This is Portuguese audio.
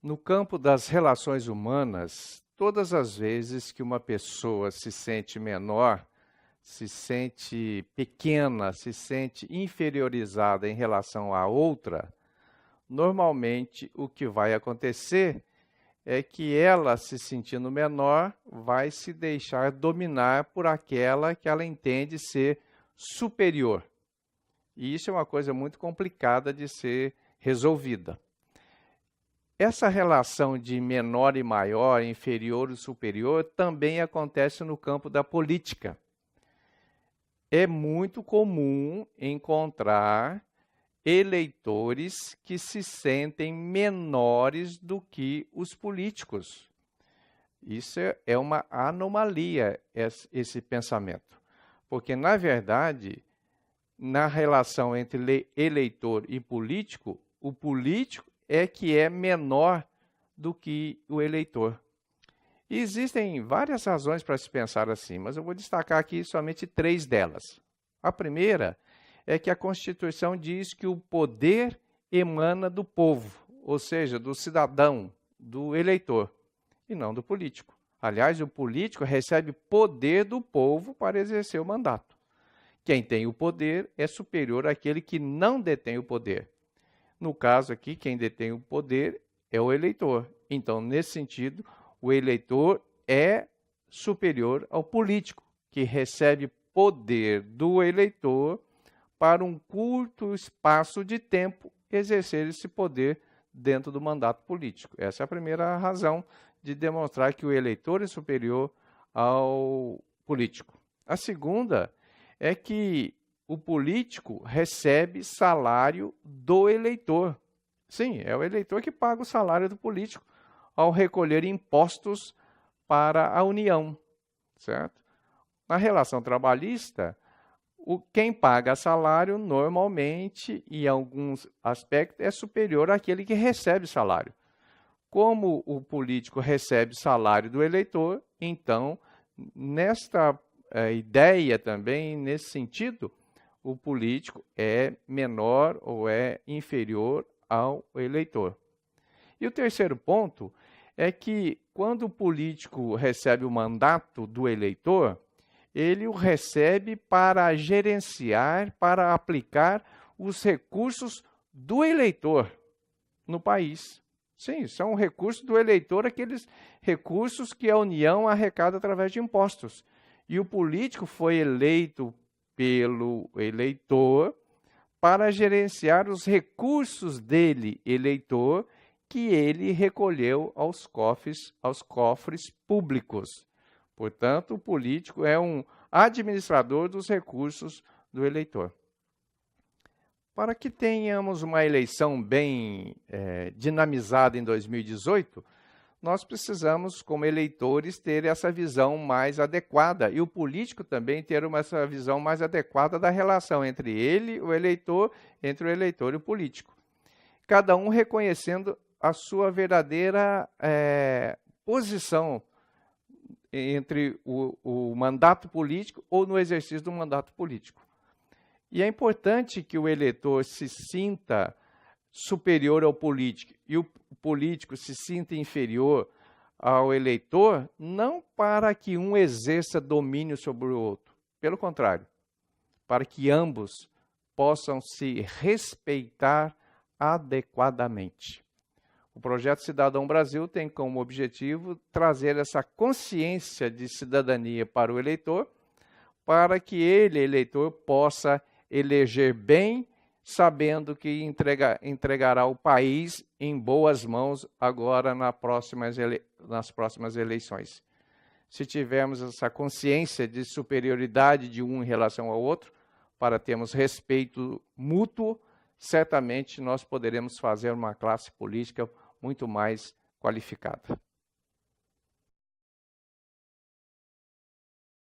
No campo das relações humanas, todas as vezes que uma pessoa se sente menor, se sente pequena, se sente inferiorizada em relação à outra, normalmente o que vai acontecer é que ela, se sentindo menor, vai se deixar dominar por aquela que ela entende ser superior. E isso é uma coisa muito complicada de ser resolvida. Essa relação de menor e maior, inferior e superior, também acontece no campo da política. É muito comum encontrar eleitores que se sentem menores do que os políticos. Isso é uma anomalia, esse pensamento. Porque, na verdade, na relação entre eleitor e político, o político é que é menor do que o eleitor. E existem várias razões para se pensar assim, mas eu vou destacar aqui somente 3 delas. A primeira é que a Constituição diz que o poder emana do povo, ou seja, do cidadão, do eleitor, e não do político. Aliás, o político recebe poder do povo para exercer o mandato. Quem tem o poder é superior àquele que não detém o poder. No caso aqui, quem detém o poder é o eleitor. Então, nesse sentido, o eleitor é superior ao político, que recebe poder do eleitor para um curto espaço de tempo exercer esse poder dentro do mandato político. Essa é a primeira razão de demonstrar que o eleitor é superior ao político. A segunda é que o político recebe salário do eleitor. Sim, é o eleitor que paga o salário do político ao recolher impostos para a União, certo? Na relação trabalhista, quem paga salário normalmente, em alguns aspectos, é superior àquele que recebe salário. Como o político recebe salário do eleitor, então, nesta ideia também, nesse sentido, o político é menor ou é inferior ao eleitor. E o terceiro ponto é que, quando o político recebe o mandato do eleitor, ele o recebe para gerenciar, para aplicar os recursos do eleitor no país. Sim, são recursos do eleitor, aqueles recursos que a União arrecada através de impostos. E o político foi eleito pelo eleitor para gerenciar os recursos dele, eleitor, que ele recolheu aos cofres públicos. Portanto, o político é um administrador dos recursos do eleitor. Para que tenhamos uma eleição bem dinamizada em 2018, nós precisamos, como eleitores, ter essa visão mais adequada e o político também ter essa visão mais adequada da relação entre ele, o eleitor, entre o eleitor e o político. Cada um reconhecendo a sua verdadeira posição entre o mandato político ou no exercício do mandato político. E é importante que o eleitor se sinta superior ao político e o político se sinta inferior ao eleitor, não para que um exerça domínio sobre o outro, pelo contrário, para que ambos possam se respeitar adequadamente. O Projeto Cidadão Brasil tem como objetivo trazer essa consciência de cidadania para o eleitor, para que ele, eleitor, possa eleger bem, sabendo que entregará o país em boas mãos agora nas próximas eleições. Se tivermos essa consciência de superioridade de um em relação ao outro, para termos respeito mútuo, certamente nós poderemos fazer uma classe política muito mais qualificada.